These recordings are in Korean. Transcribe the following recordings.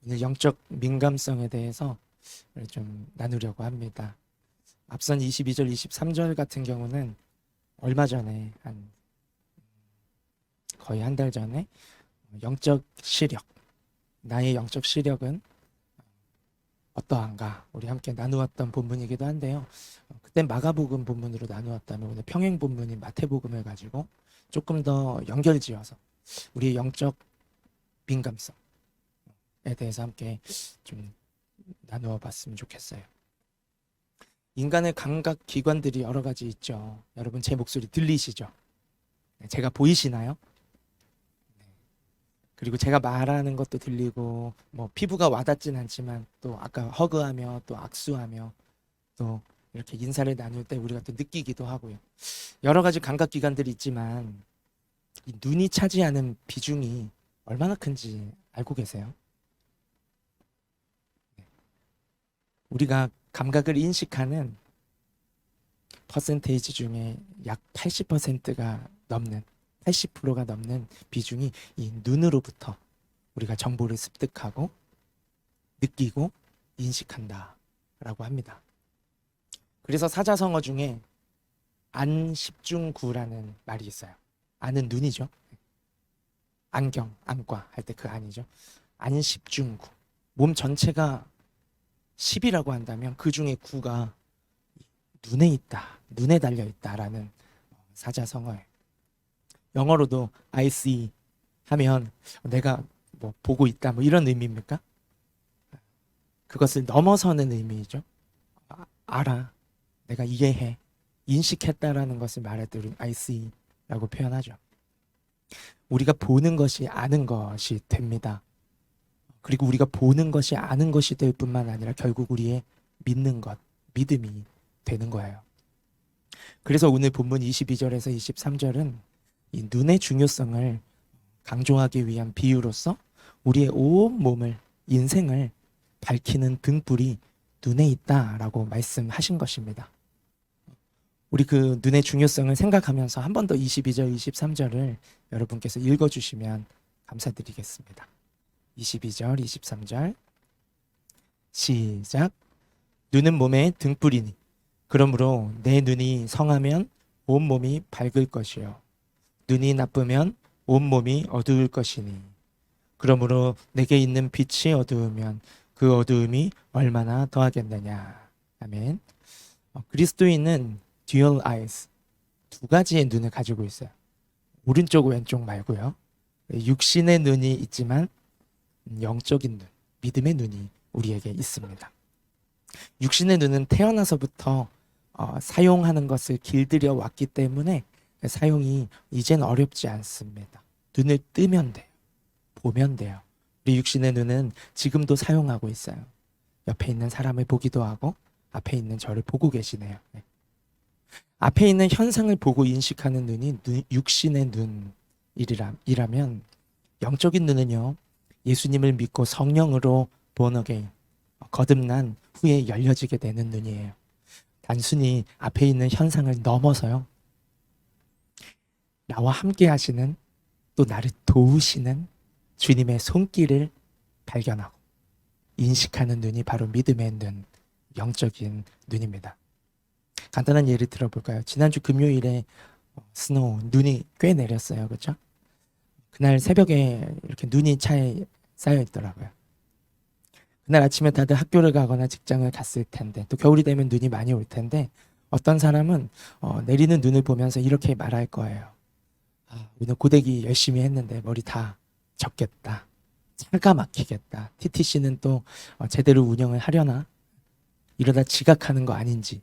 오늘 영적 민감성에 대해서 좀 나누려고 합니다. 앞선 22절, 23절 같은 경우는 얼마 전에 거의 한 달 전에 영적 시력, 나의 영적 시력은 어떠한가 우리 함께 나누었던 본문이기도 한데요. 그때 마가복음 본문으로 나누었다면 오늘 평행 본문인 마태복음을 가지고 조금 더 연결지어서 우리의 영적 민감성에 대해서 함께 좀 나누어 봤으면 좋겠어요. 인간의 감각 기관들이 여러 가지 있죠. 여러분 제 목소리 들리시죠? 제가 보이시나요? 그리고 제가 말하는 것도 들리고 뭐 피부가 와닿진 않지만 또 아까 허그하며 또 악수하며 또 이렇게 인사를 나눌 때 우리가 또 느끼기도 하고요. 여러 가지 감각 기관들이 있지만 이 눈이 차지하는 비중이 얼마나 큰지 알고 계세요? 우리가 감각을 인식하는 퍼센테이지 중에 약 80%가 넘는 80%가 넘는 비중이 이 눈으로부터 우리가 정보를 습득하고 느끼고 인식한다 라고 합니다. 그래서 사자성어 중에 안십중구라는 말이 있어요. 안은 눈이죠. 안경, 안과 할 때 그 안이죠. 안십중구. 몸 전체가 10이라고 한다면 그 중에 9가 눈에 있다, 눈에 달려 있다라는 사자성어예요. 영어로도 I see 하면 내가 뭐 보고 있다 뭐 이런 의미입니까? 그것을 넘어서는 의미죠. 알아, 내가 이해해, 인식했다라는 것을 말할 때 우리는 I see라고 표현하죠. 우리가 보는 것이 아는 것이 됩니다. 그리고 우리가 보는 것이 아는 것이 될 뿐만 아니라 결국 우리의 믿는 것, 믿음이 되는 거예요. 그래서 오늘 본문 22절에서 23절은 이 눈의 중요성을 강조하기 위한 비유로서 우리의 온 몸을, 인생을 밝히는 등불이 눈에 있다라고 말씀하신 것입니다. 우리 그 눈의 중요성을 생각하면서 한 번 더 22절, 23절을 여러분께서 읽어주시면 감사드리겠습니다. 22절, 23절 시작. 눈은 몸의 등불이니 그러므로 내 눈이 성하면 온 몸이 밝을 것이요 눈이 나쁘면 온 몸이 어두울 것이니 그러므로 내게 있는 빛이 어두우면 그 어두움이 얼마나 더하겠느냐. 아멘. 그리스도인은 dual eyes, 두 가지의 눈을 가지고 있어요. 오른쪽 왼쪽 말고요. 육신의 눈이 있지만 영적인 눈, 믿음의 눈이 우리에게 있습니다. 육신의 눈은 태어나서부터 사용하는 것을 길들여 왔기 때문에 사용이 이젠 어렵지 않습니다. 눈을 뜨면 돼요. 보면 돼요. 우리 육신의 눈은 지금도 사용하고 있어요. 옆에 있는 사람을 보기도 하고 앞에 있는 저를 보고 계시네요. 네. 앞에 있는 현상을 보고 인식하는 눈이 육신의 눈이라면 영적인 눈은요, 예수님을 믿고 성령으로 born again, 거듭난 후에 열려지게 되는 눈이에요. 단순히 앞에 있는 현상을 넘어서요, 나와 함께 하시는, 또 나를 도우시는 주님의 손길을 발견하고 인식하는 눈이 바로 믿음의 눈, 영적인 눈입니다. 간단한 예를 들어볼까요? 지난주 금요일에 스노우, 눈이 꽤 내렸어요. 그렇죠? 그날 새벽에 이렇게 눈이 차에 쌓여 있더라고요. 그날 아침에 다들 학교를 가거나 직장을 갔을 텐데, 또 겨울이 되면 눈이 많이 올 텐데, 어떤 사람은 내리는 눈을 보면서 이렇게 말할 거예요. 오늘 고데기 열심히 했는데 머리 다 젖겠다, 차가 막히겠다, TTC는 또 제대로 운영을 하려나, 이러다 지각하는 거 아닌지.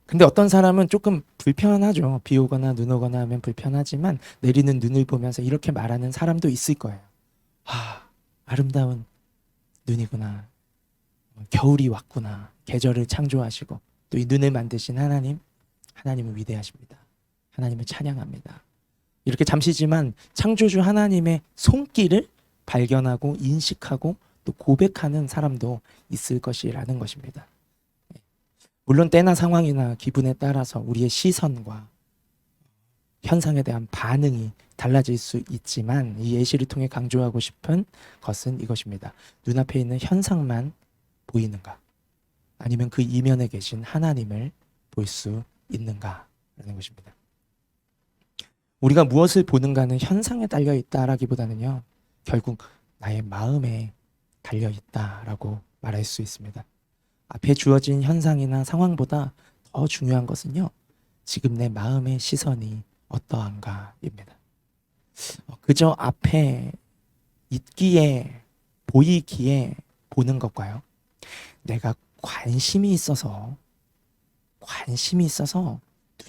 근데 어떤 사람은 조금 불편하죠. 비 오거나 눈 오거나 하면 불편하지만 내리는 눈을 보면서 이렇게 말하는 사람도 있을 거예요. 아름다운 눈이구나, 겨울이 왔구나, 계절을 창조하시고 또 이 눈을 만드신 하나님은 위대하십니다. 하나님을 찬양합니다. 이렇게 잠시지만 창조주 하나님의 손길을 발견하고 인식하고 또 고백하는 사람도 있을 것이라는 것입니다. 물론 때나 상황이나 기분에 따라서 우리의 시선과 현상에 대한 반응이 달라질 수 있지만 이 예시를 통해 강조하고 싶은 것은 이것입니다. 눈앞에 있는 현상만 보이는가? 아니면 그 이면에 계신 하나님을 볼 수 있는가라는 것입니다. 우리가 무엇을 보는가는 현상에 달려 있다라기보다는요, 결국 나의 마음에 달려 있다라고 말할 수 있습니다. 앞에 주어진 현상이나 상황보다 더 중요한 것은요, 지금 내 마음의 시선이 어떠한가입니다. 그저 앞에 있기에, 보이기에 보는 것과요, 내가 관심이 있어서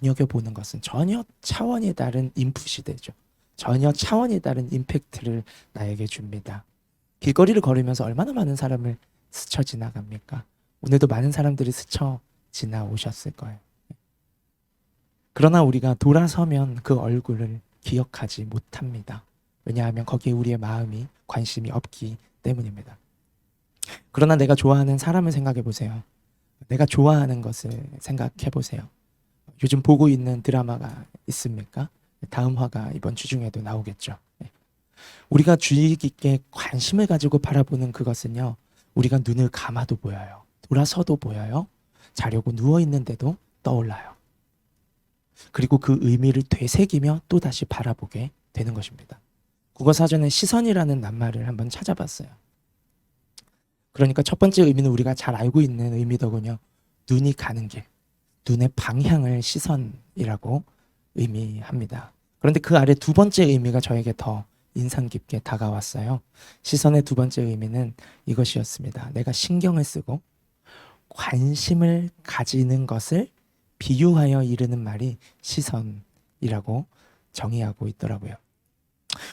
눈여겨보는 것은 전혀 차원이 다른 인풋이 되죠. 전혀 차원이 다른 임팩트를 나에게 줍니다. 길거리를 걸으면서 얼마나 많은 사람을 스쳐 지나갑니까? 오늘도 많은 사람들이 스쳐 지나오셨을 거예요. 그러나 우리가 돌아서면 그 얼굴을 기억하지 못합니다. 왜냐하면 거기에 우리의 마음이 관심이 없기 때문입니다. 그러나 내가 좋아하는 사람을 생각해 보세요. 내가 좋아하는 것을 생각해 보세요. 요즘 보고 있는 드라마가 있습니까? 다음 화가 이번 주 중에도 나오겠죠. 우리가 주의 깊게 관심을 가지고 바라보는 그것은요, 우리가 눈을 감아도 보여요. 돌아서도 보여요. 자려고 누워 있는데도 떠올라요. 그리고 그 의미를 되새기며 또 다시 바라보게 되는 것입니다. 국어사전에 시선이라는 낱말을 한번 찾아봤어요. 그러니까 첫 번째 의미는 우리가 잘 알고 있는 의미더군요. 눈이 가는 길, 눈의 방향을 시선이라고 의미합니다. 그런데 그 아래 두 번째 의미가 저에게 더 인상 깊게 다가왔어요. 시선의 두 번째 의미는 이것이었습니다. 내가 신경을 쓰고 관심을 가지는 것을 비유하여 이르는 말이 시선이라고 정의하고 있더라고요.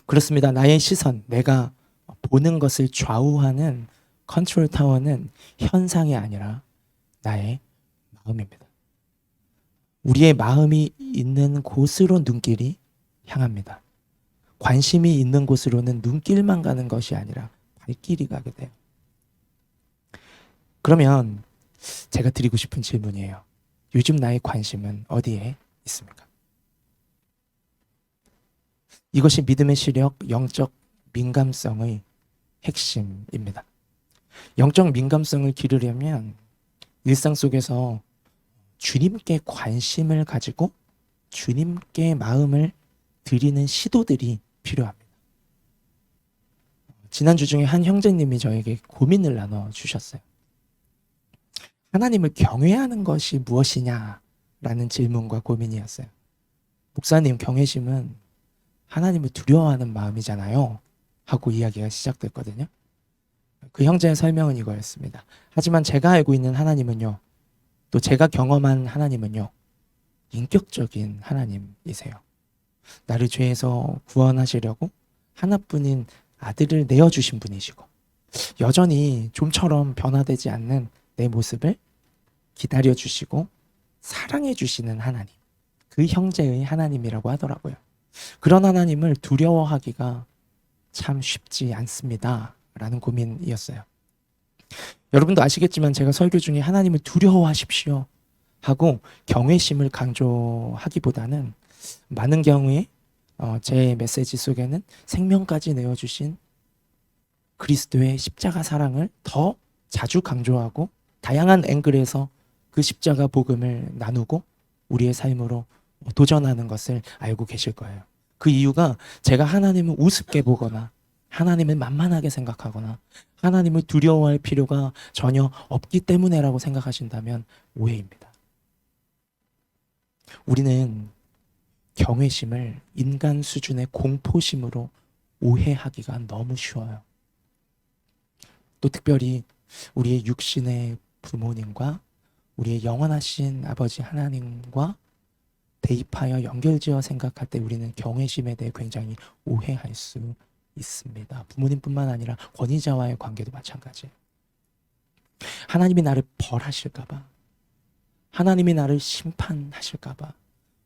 그렇습니다. 나의 시선, 내가 보는 것을 좌우하는 컨트롤 타워는 현상이 아니라 나의 마음입니다. 우리의 마음이 있는 곳으로 눈길이 향합니다. 관심이 있는 곳으로는 눈길만 가는 것이 아니라 발길이 가게 돼요. 그러면 제가 드리고 싶은 질문이에요. 요즘 나의 관심은 어디에 있습니까? 이것이 믿음의 시력, 영적 민감성의 핵심입니다. 영적 민감성을 기르려면 일상 속에서 주님께 관심을 가지고 주님께 마음을 드리는 시도들이 필요합니다. 지난주 중에 한 형제님이 저에게 고민을 나눠주셨어요. 하나님을 경외하는 것이 무엇이냐라는 질문과 고민이었어요. 목사님, 경외심은 하나님을 두려워하는 마음이잖아요 하고 이야기가 시작됐거든요. 그 형제의 설명은 이거였습니다. 하지만 제가 알고 있는 하나님은요, 또 제가 경험한 하나님은요, 인격적인 하나님이세요. 나를 죄에서 구원하시려고 하나뿐인 아들을 내어주신 분이시고, 여전히 좀처럼 변화되지 않는 내 모습을 기다려주시고 사랑해주시는 하나님, 그 형제의 하나님이라고 하더라고요. 그런 하나님을 두려워하기가 참 쉽지 않습니다 라는 고민이었어요. 여러분도 아시겠지만 제가 설교 중에 하나님을 두려워하십시오 하고 경외심을 강조하기보다는 많은 경우에 제 메시지 속에는 생명까지 내어주신 그리스도의 십자가 사랑을 더 자주 강조하고 다양한 앵글에서 그 십자가 복음을 나누고 우리의 삶으로 도전하는 것을 알고 계실 거예요. 그 이유가 제가 하나님을 우습게 보거나 하나님을 만만하게 생각하거나 하나님을 두려워할 필요가 전혀 없기 때문에라고 생각하신다면 오해입니다. 우리는 경외심을 인간 수준의 공포심으로 오해하기가 너무 쉬워요. 또 특별히 우리의 육신의 부모님과 우리의 영원하신 아버지 하나님과 대입하여 연결지어 생각할 때 우리는 경외심에 대해 굉장히 오해할 수 있습니다. 부모님뿐만 아니라 권위자와의 관계도 마찬가지예요. 하나님이 나를 벌하실까봐, 하나님이 나를 심판하실까봐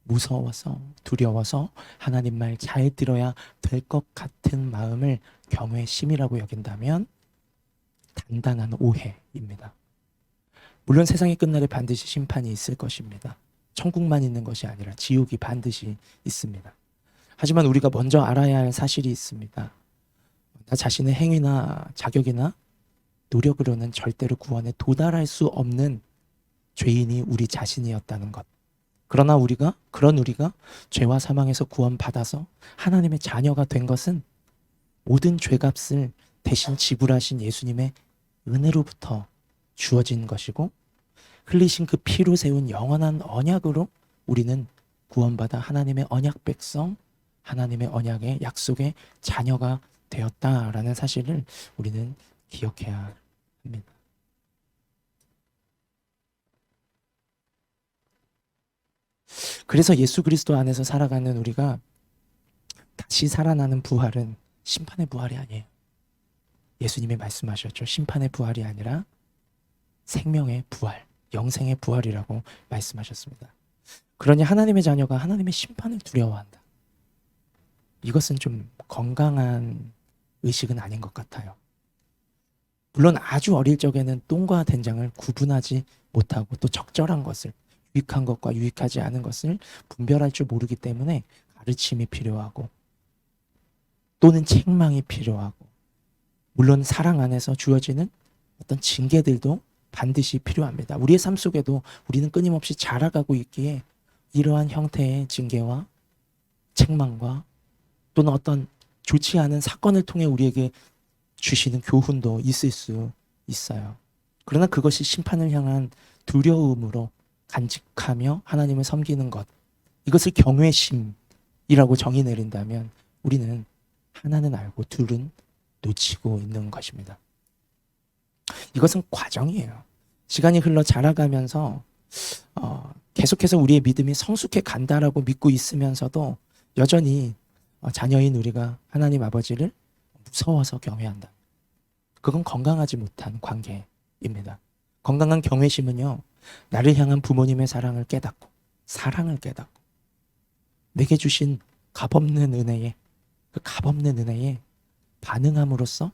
무서워서 두려워서 하나님 말 잘 들어야 될 것 같은 마음을 경외심이라고 여긴다면 단단한 오해입니다. 물론 세상이 끝날에 반드시 심판이 있을 것입니다. 천국만 있는 것이 아니라 지옥이 반드시 있습니다. 하지만 우리가 먼저 알아야 할 사실이 있습니다. 나 자신의 행위나 자격이나 노력으로는 절대로 구원에 도달할 수 없는 죄인이 우리 자신이었다는 것. 그러나 그런 우리가 죄와 사망에서 구원받아서 하나님의 자녀가 된 것은 모든 죄값을 대신 지불하신 예수님의 은혜로부터 주어진 것이고, 흘리신 그 피로 세운 영원한 언약으로 우리는 구원받아 하나님의 언약 백성, 하나님의 언약의 약속의 자녀가 되었다라는 사실을 우리는 기억해야 합니다. 그래서 예수 그리스도 안에서 살아가는 우리가 다시 살아나는 부활은 심판의 부활이 아니에요. 예수님이 말씀하셨죠. 심판의 부활이 아니라 생명의 부활, 영생의 부활이라고 말씀하셨습니다. 그러니 하나님의 자녀가 하나님의 심판을 두려워한다. 이것은 좀 건강한 의식은 아닌 것 같아요. 물론 아주 어릴 적에는 똥과 된장을 구분하지 못하고 또 적절한 것을, 유익한 것과 유익하지 않은 것을 분별할 줄 모르기 때문에 가르침이 필요하고 또는 책망이 필요하고, 물론 사랑 안에서 주어지는 어떤 징계들도 반드시 필요합니다. 우리의 삶 속에도 우리는 끊임없이 자라가고 있기에 이러한 형태의 징계와 책망과 또는 어떤 좋지 않은 사건을 통해 우리에게 주시는 교훈도 있을 수 있어요. 그러나 그것이 심판을 향한 두려움으로 간직하며 하나님을 섬기는 것, 이것을 경외심이라고 정의 내린다면 우리는 하나는 알고 둘은 놓치고 있는 것입니다. 이것은 과정이에요. 시간이 흘러 자라가면서 계속해서 우리의 믿음이 성숙해 간다라고 믿고 있으면서도 여전히 자녀인 우리가 하나님 아버지를 무서워서 경외한다. 그건 건강하지 못한 관계입니다. 건강한 경외심은요, 나를 향한 부모님의 사랑을 깨닫고 내게 주신 값없는 은혜에, 그 값없는 은혜에 반응함으로써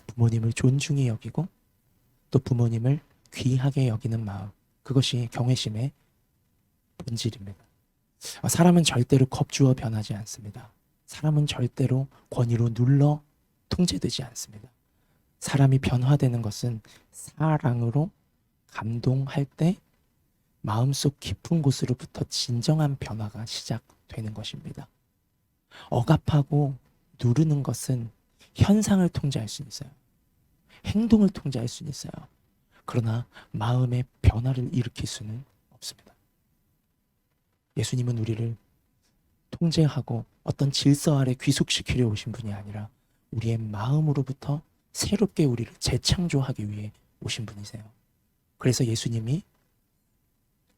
부모님을 존중히 여기고 또 부모님을 귀하게 여기는 마음, 그것이 경외심의 본질입니다. 사람은 절대로 겁주어 변하지 않습니다. 사람은 절대로 권위로 눌러 통제되지 않습니다. 사람이 변화되는 것은 사랑으로 감동할 때 마음속 깊은 곳으로부터 진정한 변화가 시작되는 것입니다. 억압하고 누르는 것은 현상을 통제할 수 있어요. 행동을 통제할 수는 있어요. 그러나 마음의 변화를 일으킬 수는 없습니다. 예수님은 우리를 통제하고 어떤 질서 아래 귀속시키려 오신 분이 아니라 우리의 마음으로부터 새롭게 우리를 재창조하기 위해 오신 분이세요. 그래서 예수님이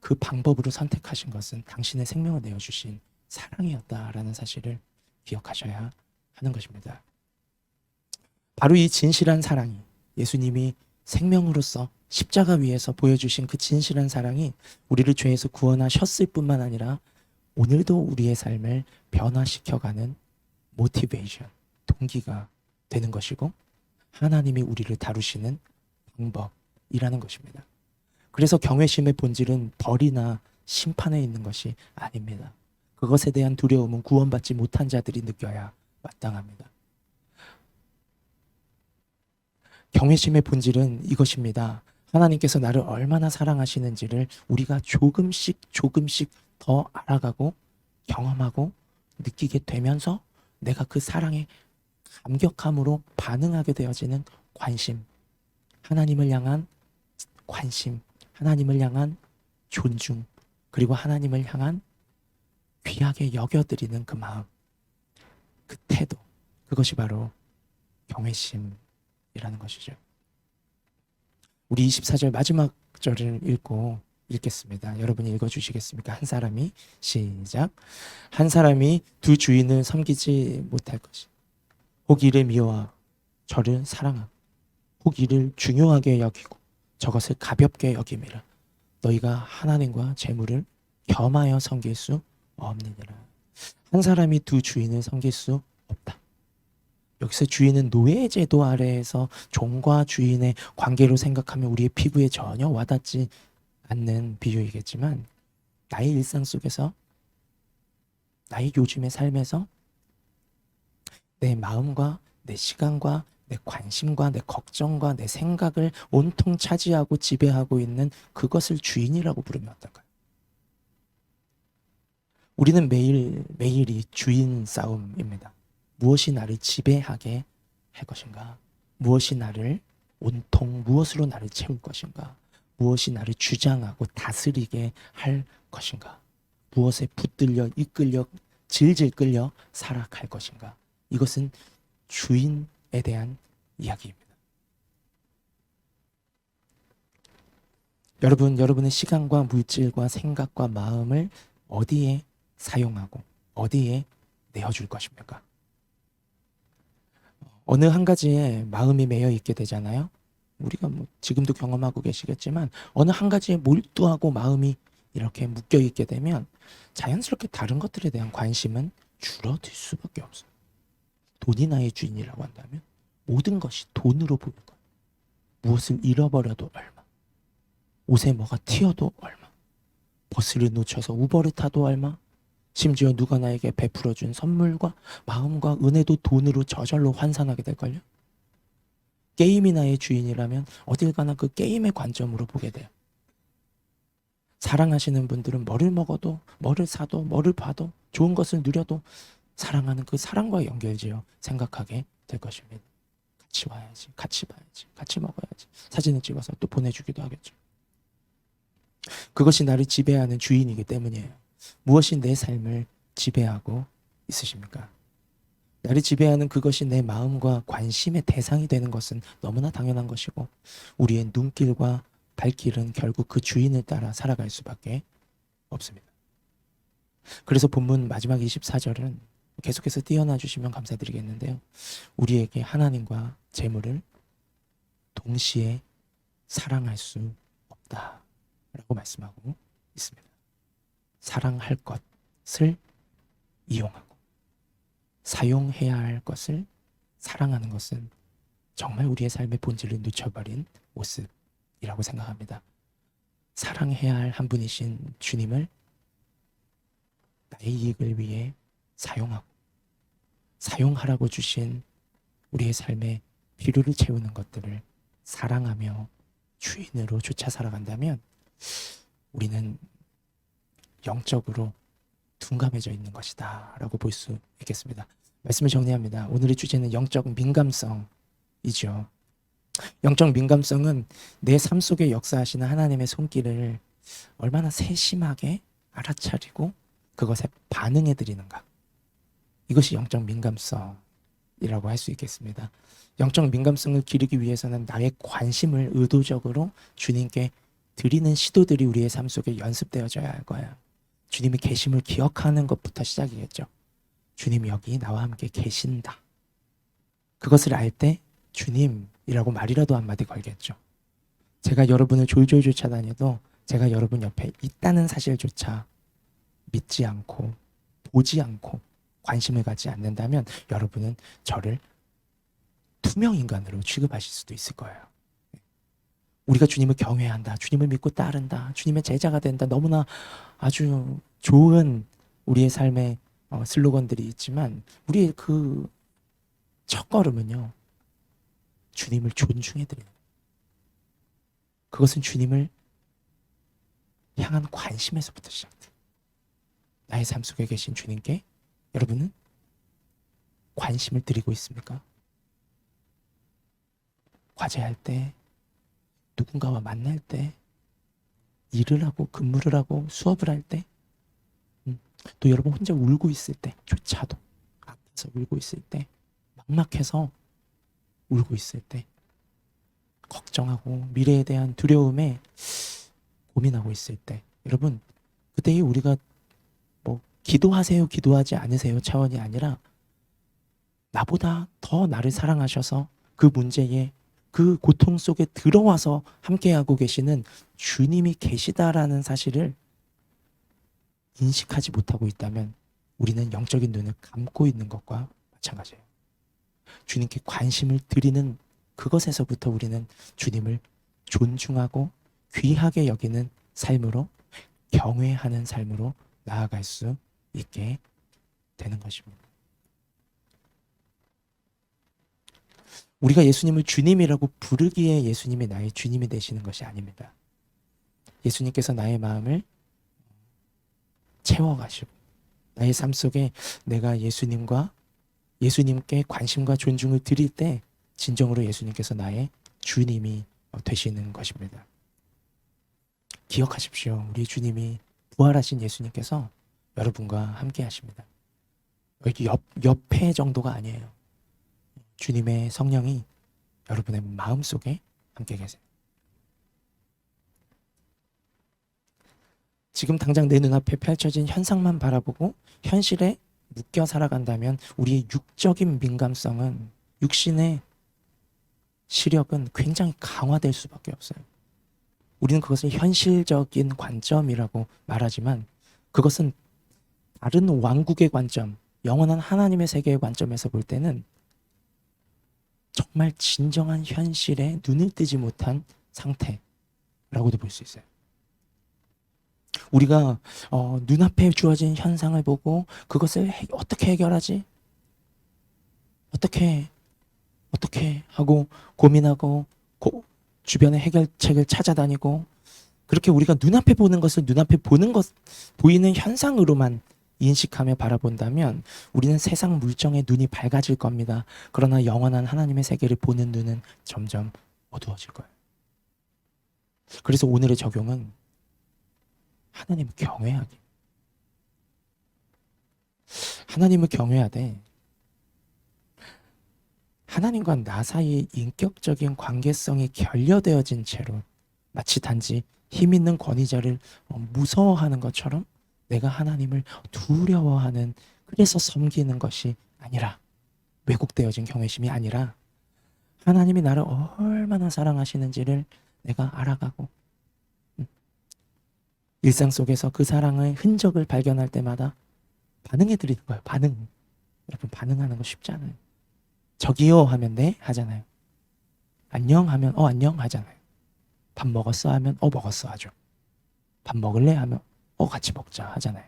그 방법으로 선택하신 것은 당신의 생명을 내어주신 사랑이었다라는 사실을 기억하셔야 하는 것입니다. 바로 이 진실한 사랑이, 예수님이 생명으로서 십자가 위에서 보여주신 그 진실한 사랑이 우리를 죄에서 구원하셨을 뿐만 아니라 오늘도 우리의 삶을 변화시켜가는 모티베이션, 동기가 되는 것이고 하나님이 우리를 다루시는 방법이라는 것입니다. 그래서 경외심의 본질은 벌이나 심판에 있는 것이 아닙니다. 그것에 대한 두려움은 구원받지 못한 자들이 느껴야 마땅합니다. 경외심의 본질은 이것입니다. 하나님께서 나를 얼마나 사랑하시는지를 우리가 조금씩 더 알아가고 경험하고 느끼게 되면서 내가 그 사랑에 감격함으로 반응하게 되어지는 관심, 하나님을 향한 관심, 하나님을 향한 존중, 그리고 하나님을 향한 귀하게 여겨드리는 그 마음, 그 태도, 그것이 바로 경외심이라는 것이죠. 우리 24절 마지막 절을 읽겠습니다. 여러분이 읽어주시겠습니까? 한 사람이, 시작. 한 사람이 두 주인을 섬기지 못할 것이, 혹 이를 미워하고 저를 사랑하고 혹 이를 중요하게 여기고 저것을 가볍게 여김이라. 너희가 하나님과 재물을 겸하여 섬길 수 없느니라. 한 사람이 두 주인을 섬길 수 없다. 여기서 주인은 노예 제도 아래에서 종과 주인의 관계로 생각하면 우리의 피부에 전혀 와닿지 않는 비유이겠지만 나의 일상 속에서, 나의 요즘의 삶에서 내 마음과 내 시간과 내 관심과 내 걱정과 내 생각을 온통 차지하고 지배하고 있는 그것을 주인이라고 부르면 어떨까요? 우리는 매일이 주인 싸움입니다. 무엇이 나를 지배하게 할 것인가? 무엇이 나를 온통 무엇으로 나를 채울 것인가? 무엇이 나를 주장하고 다스리게 할 것인가? 무엇에 붙들려 이끌려 질질 끌려 살아갈 것인가? 이것은 주인에 대한 이야기입니다. 여러분의 시간과 물질과 생각과 마음을 어디에 사용하고 어디에 내어줄 것입니까? 어느 한 가지에 마음이 매여 있게 되잖아요. 우리가 지금도 경험하고 계시겠지만 어느 한 가지에 몰두하고 마음이 이렇게 묶여 있게 되면 자연스럽게 다른 것들에 대한 관심은 줄어들 수밖에 없어요. 돈이 나의 주인이라고 한다면 모든 것이 돈으로 보일 거예요. 무엇을 잃어버려도 얼마, 옷에 뭐가 튀어도 얼마, 버스를 놓쳐서 우버를 타도 얼마, 심지어 누가 나에게 베풀어준 선물과 마음과 은혜도 돈으로 저절로 환산하게 될걸요. 게임이 나의 주인이라면 어딜 가나 그 게임의 관점으로 보게 돼요. 사랑하시는 분들은 뭐를 먹어도 뭐를 사도 뭐를 봐도 좋은 것을 누려도 사랑하는 그 사랑과 연결지어 생각하게 될 것입니다. 같이 와야지, 같이 봐야지, 같이 먹어야지, 사진을 찍어서 또 보내주기도 하겠죠. 그것이 나를 지배하는 주인이기 때문이에요. 무엇이 내 삶을 지배하고 있으십니까? 나를 지배하는 그것이 내 마음과 관심의 대상이 되는 것은 너무나 당연한 것이고 우리의 눈길과 발길은 결국 그 주인을 따라 살아갈 수밖에 없습니다. 그래서 본문 마지막 24절은 계속해서 띄어놔 주시면 감사드리겠는데요. 우리에게 하나님과 재물을 동시에 사랑할 수 없다라고 말씀하고 있습니다. 사랑할 것을 이용하고 사용해야 할 것을 사랑하는 것은 정말 우리의 삶의 본질을 늦춰버린 모습이라고 생각합니다. 사랑해야 할 한 분이신 주님을 나의 이익을 위해 사용하고 사용하라고 주신 우리의 삶의 필요를 채우는 것들을 사랑하며 주인으로 쫓아 살아간다면 우리는 영적으로 둔감해져 있는 것이다 라고 볼 수 있겠습니다. 말씀을 정리합니다. 오늘의 주제는 영적 민감성이죠. 영적 민감성은 내 삶 속에 역사하시는 하나님의 손길을 얼마나 세심하게 알아차리고 그것에 반응해 드리는가. 이것이 영적 민감성이라고 할 수 있겠습니다. 영적 민감성을 기르기 위해서는 나의 관심을 의도적으로 주님께 드리는 시도들이 우리의 삶 속에 연습되어져야 할 거예요. 주님의 계심을 기억하는 것부터 시작이겠죠. 주님이 여기 나와 함께 계신다. 그것을 알 때 주님이라고 말이라도 한마디 걸겠죠. 제가 여러분을 졸졸 쫓아다녀도 제가 여러분 옆에 있다는 사실조차 믿지 않고 보지 않고 관심을 갖지 않는다면 여러분은 저를 투명 인간으로 취급하실 수도 있을 거예요. 우리가 주님을 경외한다, 주님을 믿고 따른다, 주님의 제자가 된다, 너무나 아주 좋은 우리의 삶의 슬로건들이 있지만 우리의 그 첫걸음은요, 주님을 존중해드리는, 그것은 주님을 향한 관심에서부터 시작돼요. 나의 삶 속에 계신 주님께 여러분은 관심을 드리고 있습니까? 과제할 때, 누군가와 만날 때, 일을 하고 근무를 하고 수업을 할 때, 또 여러분 혼자 울고 있을 때조차도, 아파서 울고 있을 때, 막막해서 울고 있을 때, 걱정하고 미래에 대한 두려움에 고민하고 있을 때, 여러분 그때에 우리가 기도하세요, 기도하지 않으세요 차원이 아니라 나보다 더 나를 사랑하셔서 그 문제에 그 고통 속에 들어와서 함께하고 계시는 주님이 계시다라는 사실을 인식하지 못하고 있다면 우리는 영적인 눈을 감고 있는 것과 마찬가지예요. 주님께 관심을 드리는 그것에서부터 우리는 주님을 존중하고 귀하게 여기는 삶으로, 경외하는 삶으로 나아갈 수 있게 되는 것입니다. 우리가 예수님을 주님이라고 부르기에 예수님이 나의 주님이 되시는 것이 아닙니다. 예수님께서 나의 마음을 채워가시고 나의 삶 속에 내가 예수님께 관심과 존중을 드릴 때 진정으로 예수님께서 나의 주님이 되시는 것입니다. 기억하십시오. 우리 주님이 부활하신 예수님께서 여러분과 함께 하십니다. 옆에 정도가 아니에요. 주님의 성령이 여러분의 마음속에 함께 계세요. 지금 당장 내 눈앞에 펼쳐진 현상만 바라보고 현실에 묶여 살아간다면 우리의 육적인 민감성은, 육신의 시력은 굉장히 강화될 수밖에 없어요. 우리는 그것을 현실적인 관점이라고 말하지만 그것은 다른 왕국의 관점, 영원한 하나님의 세계의 관점에서 볼 때는 정말 진정한 현실에 눈을 뜨지 못한 상태라고도 볼 수 있어요. 우리가 눈앞에 주어진 현상을 보고 그것을 어떻게 해결하지? 어떻게 하고 고민하고 주변의 해결책을 찾아다니고, 그렇게 우리가 눈앞에 보는 것을 보이는 현상으로만 인식하며 바라본다면 우리는 세상 물정에 눈이 밝아질 겁니다. 그러나 영원한 하나님의 세계를 보는 눈은 점점 어두워질 거예요. 그래서 오늘의 적용은 하나님을 경외하기. 하나님을 경외하되 하나님과 나 사이의 인격적인 관계성이 결여되어진 채로 마치 단지 힘 있는 권위자를 무서워하는 것처럼 내가 하나님을 두려워하는, 그래서 섬기는 것이 아니라, 왜곡되어진 경외심이 아니라 하나님이 나를 얼마나 사랑하시는지를 내가 알아가고 일상 속에서 그 사랑의 흔적을 발견할 때마다 반응해 드리는 거예요. 반응. 여러분, 반응하는 거 쉽지 않아요. 저기요 하면 네 하잖아요. 안녕 하면 안녕 하잖아요. 밥 먹었어 하면 먹었어 하죠. 밥 먹을래 하면 같이 먹자 하잖아요.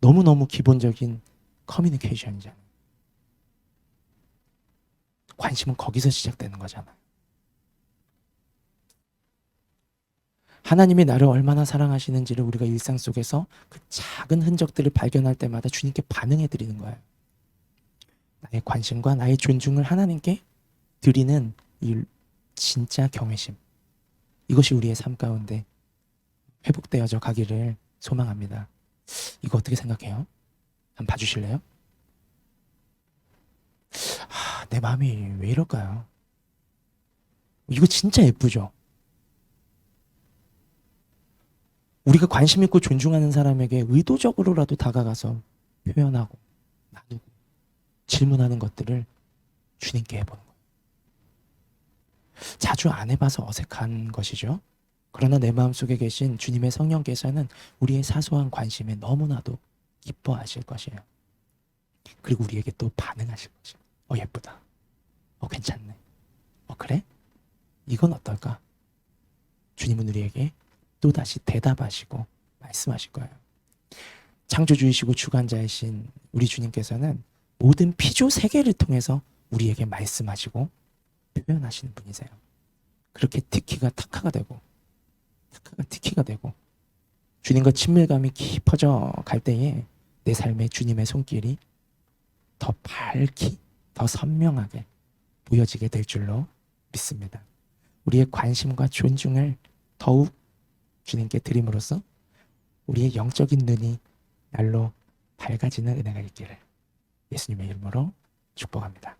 너무너무 기본적인 커뮤니케이션이잖아요. 관심은 거기서 시작되는 거잖아요. 하나님이 나를 얼마나 사랑하시는지를 우리가 일상 속에서 그 작은 흔적들을 발견할 때마다 주님께 반응해 드리는 거예요. 나의 관심과 나의 존중을 하나님께 드리는 이 진짜 경외심, 이것이 우리의 삶 가운데 회복되어져 가기를 소망합니다. 이거 어떻게 생각해요? 한번 봐주실래요? 내 마음이 왜 이럴까요? 이거 진짜 예쁘죠? 우리가 관심 있고 존중하는 사람에게 의도적으로라도 다가가서 표현하고 나누고 질문하는 것들을 주님께 해보는 거예요. 자주 안 해봐서 어색한 것이죠. 그러나 내 마음속에 계신 주님의 성령께서는 우리의 사소한 관심에 너무나도 기뻐하실 것이에요. 그리고 우리에게 또 반응하실 것이에요. 예쁘다. 괜찮네. 그래? 이건 어떨까? 주님은 우리에게 또다시 대답하시고 말씀하실 거예요. 창조주이시고 주관자이신 우리 주님께서는 모든 피조 세계를 통해서 우리에게 말씀하시고 표현하시는 분이세요. 그렇게 티키가 타카가 되고 주님과 친밀감이 깊어져 갈 때에 내 삶에 주님의 손길이 더 밝히, 더 선명하게 보여지게 될 줄로 믿습니다. 우리의 관심과 존중을 더욱 주님께 드림으로써 우리의 영적인 눈이 날로 밝아지는 은혜가 있기를 예수님의 이름으로 축복합니다.